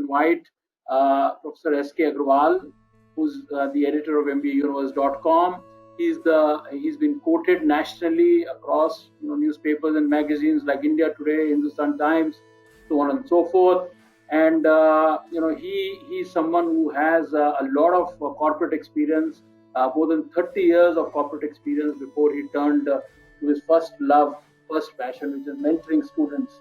invite Professor S.K. Agrawal, who's the editor of MBAuniverse.com. He's been quoted nationally across newspapers and magazines like India Today, Hindustan Times, so on and so forth. And he's someone who has a lot of corporate experience, more than 30 years of corporate experience before he turned to his first love, first passion, which is mentoring students,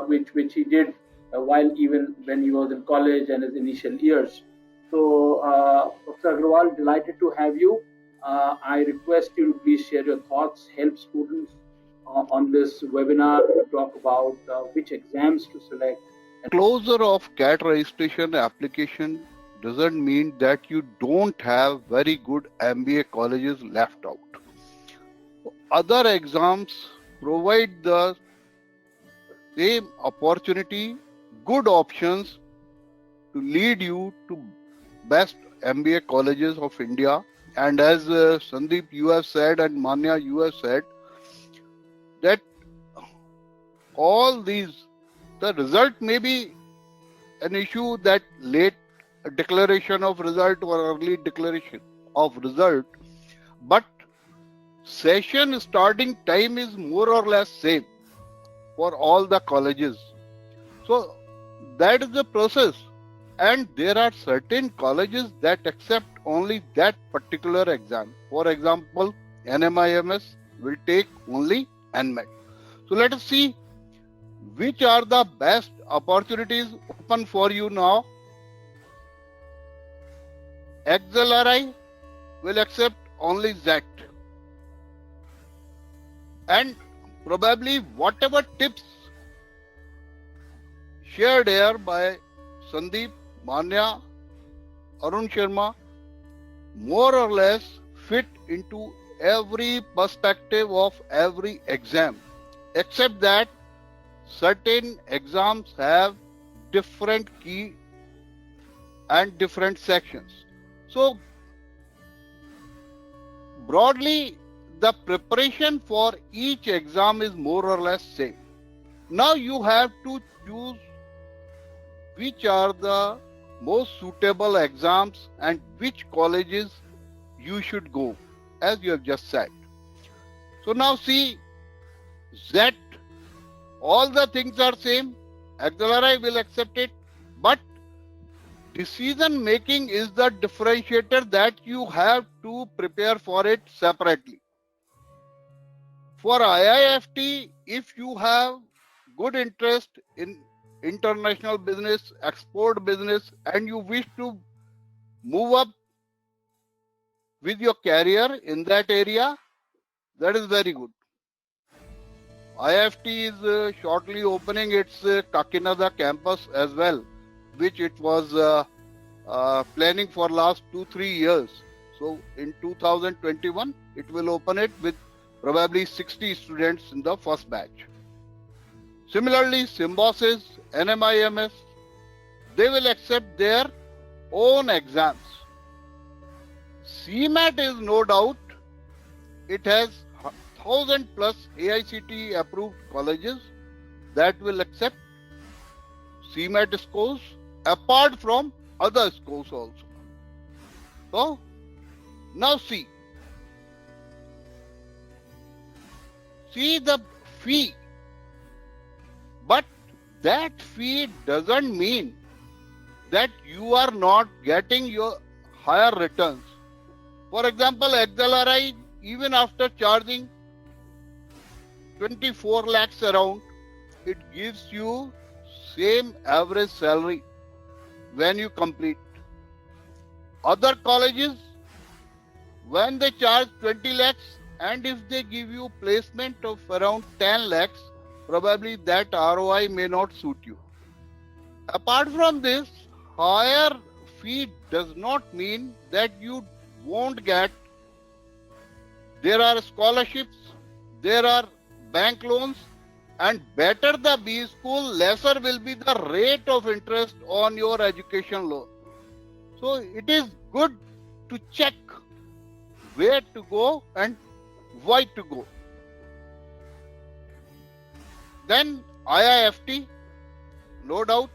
which he did while even when he was in college and his initial years. So, Professor Agrawal, delighted to have you. I request you to please share your thoughts, help students on this webinar to talk about which exams to select. Closure of CAT registration application doesn't mean that you don't have very good MBA colleges left out. Other exams provide the same opportunity, good options to lead you to best MBA colleges of India. And as Sandeep, you have said, and Manya, you have said, that all these, the result may be an issue, that late declaration of result or early declaration of result, but session starting time is more or less same for all the colleges. So that is the process. And there are certain colleges that accept only that particular exam. For example, NMIMS will take only NMET. So let us see which are the best opportunities open for you now. XLRI will accept only ZET. And probably whatever tips shared here by Sandeep, Manya, Arun Sharma, more or less fit into every perspective of every exam, except that certain exams have different key and different sections. So broadly, the preparation for each exam is more or less same. Now you have to choose which are the most suitable exams and which colleges you should go, as you have just said. So now see, ZET, all the things are same. XLRI will accept it, but decision making is the differentiator that you have to prepare for it separately. For IIFT, if you have good interest in international business, export business, and you wish to move up with your career in that area, that is very good. IIFT is shortly opening its Kakinada campus as well, which it was planning for last 2-3 years. So in 2021, it will open it with probably 60 students in the first batch. Similarly, Symbiosis, NMIMS, they will accept their own exams. CMAT is no doubt, it has 1000 plus AICTE approved colleges that will accept CMAT scores apart from other scores also. So now see the fee, but that fee doesn't mean that you are not getting your higher returns. For example, XLRI, even after charging 24 lakhs around, it gives you same average salary when you complete. Other colleges, when they charge 20 lakhs and if they give you placement of around 10 lakhs, probably that ROI may not suit you. Apart from this, higher fee does not mean that you won't get. There are scholarships, there are bank loans, and better the B school, lesser will be the rate of interest on your education loan. So it is good to check where to go and why to go. Then IIFT, no doubt,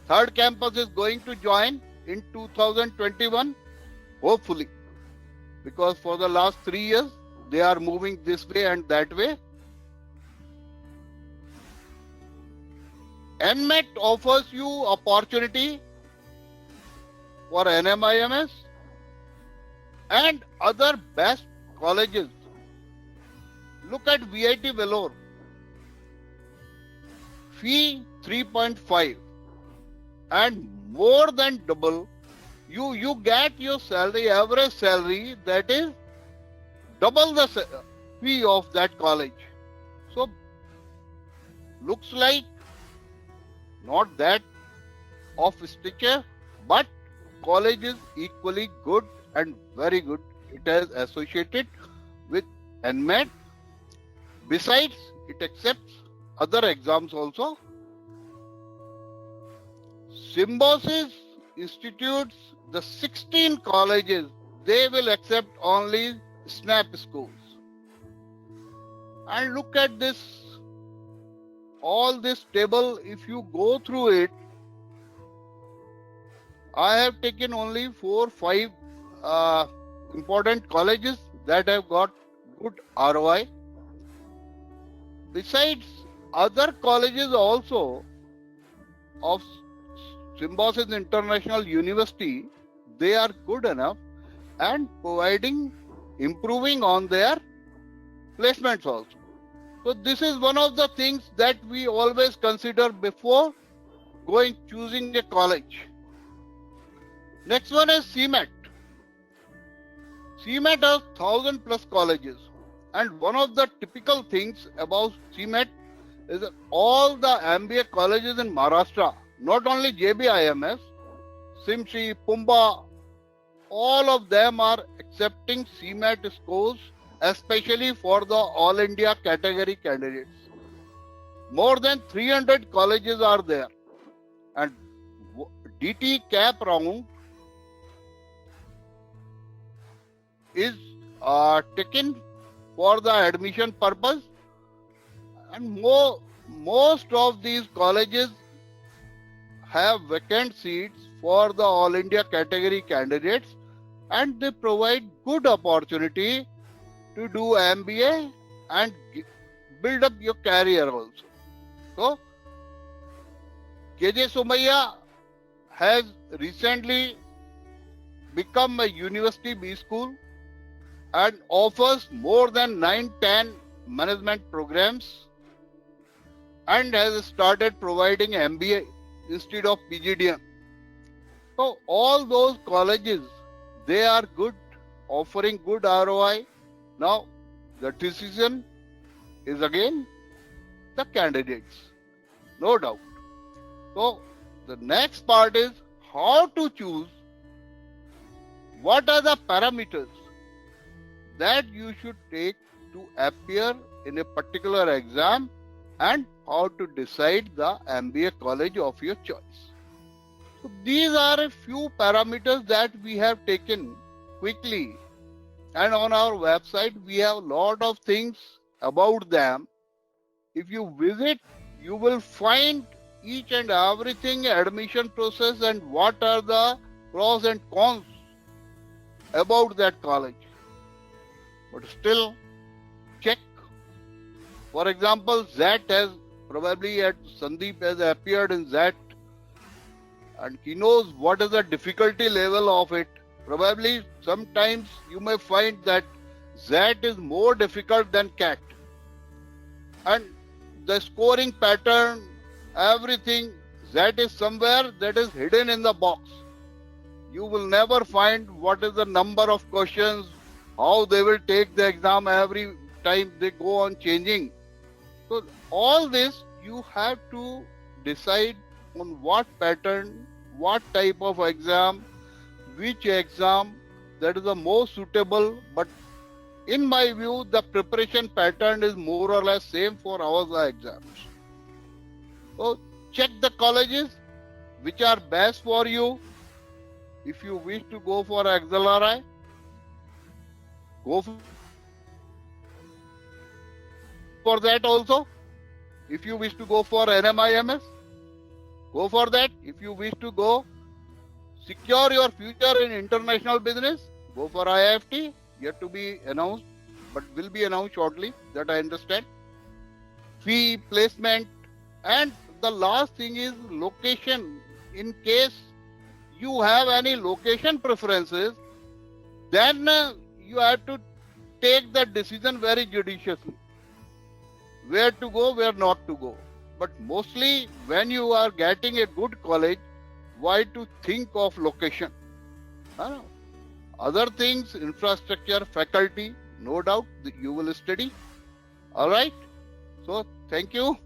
Third campus is going to join in 2021, hopefully, because for the last 3 years they are moving this way and that way. NMET offers you opportunity for NMIMS and other best colleges. Look at VIT Vellore. Fee 3.5 and more than double. You get your salary, average salary, that is double the fee of that college. So looks like not that of stature, but college is equally good and very good. It is associated with NMET. Besides, it accepts other exams also. Symbiosis institutes the 16 colleges, they will accept only SNAP schools. And look at this, all this table, if you go through it, I have taken only 4-5 important colleges that have got good ROI. Besides, other colleges also of Symbiosis International University, they are good enough and providing, improving on their placements also. So this is one of the things that we always consider before choosing a college. Next one is CMET. CMET has 1,000 plus colleges, and one of the typical things about CMET is that all the MBA colleges in Maharashtra, not only JBIMS, SIMSI, Pumba, all of them are accepting CMET scores, especially for the All India category candidates. More than 300 colleges are there, and DT cap round is taken for the admission purpose, and most of these colleges have vacant seats for the All India category candidates, and they provide good opportunity to do MBA and build up your career also. So, KJ Somaiya has recently become a university B school and offers more than 9-10 management programs and has started providing MBA instead of PGDM. So all those colleges, they are good, offering good ROI. Now the decision is again the candidates, no doubt. So the next part is how to choose. What are the parameters that you should take to appear in a particular exam, and how to decide the MBA college of your choice. So these are a few parameters that we have taken quickly, and on our website we have a lot of things about them. If you visit, you will find each and everything, admission process and what are the pros and cons about that college. But still, check. For example, ZAT has probably Sandeep has appeared in ZAT, and he knows what is the difficulty level of it. Probably sometimes you may find that ZAT is more difficult than CAT. And the scoring pattern, everything, ZAT is somewhere that is hidden in the box. You will never find what is the number of questions, how they will take the exam every time they go on changing. So all this you have to decide on what pattern, what type of exam, which exam that is the most suitable. But in my view, the preparation pattern is more or less same for all the exams. So check the colleges which are best for you. If you wish to go for XLRI, go for that also. If you wish to go for NMIMS, Go for that. If you wish to go secure your future in international business, go for IIFT. Yet to be announced, but will be announced shortly, that I understand. Fee, placement, and the last thing is location. In case you have any location preferences, then you have to take that decision very judiciously. Where to go, where not to go. But mostly when you are getting a good college, why to think of location? Other things, infrastructure, faculty, no doubt you will study. All right. So thank you.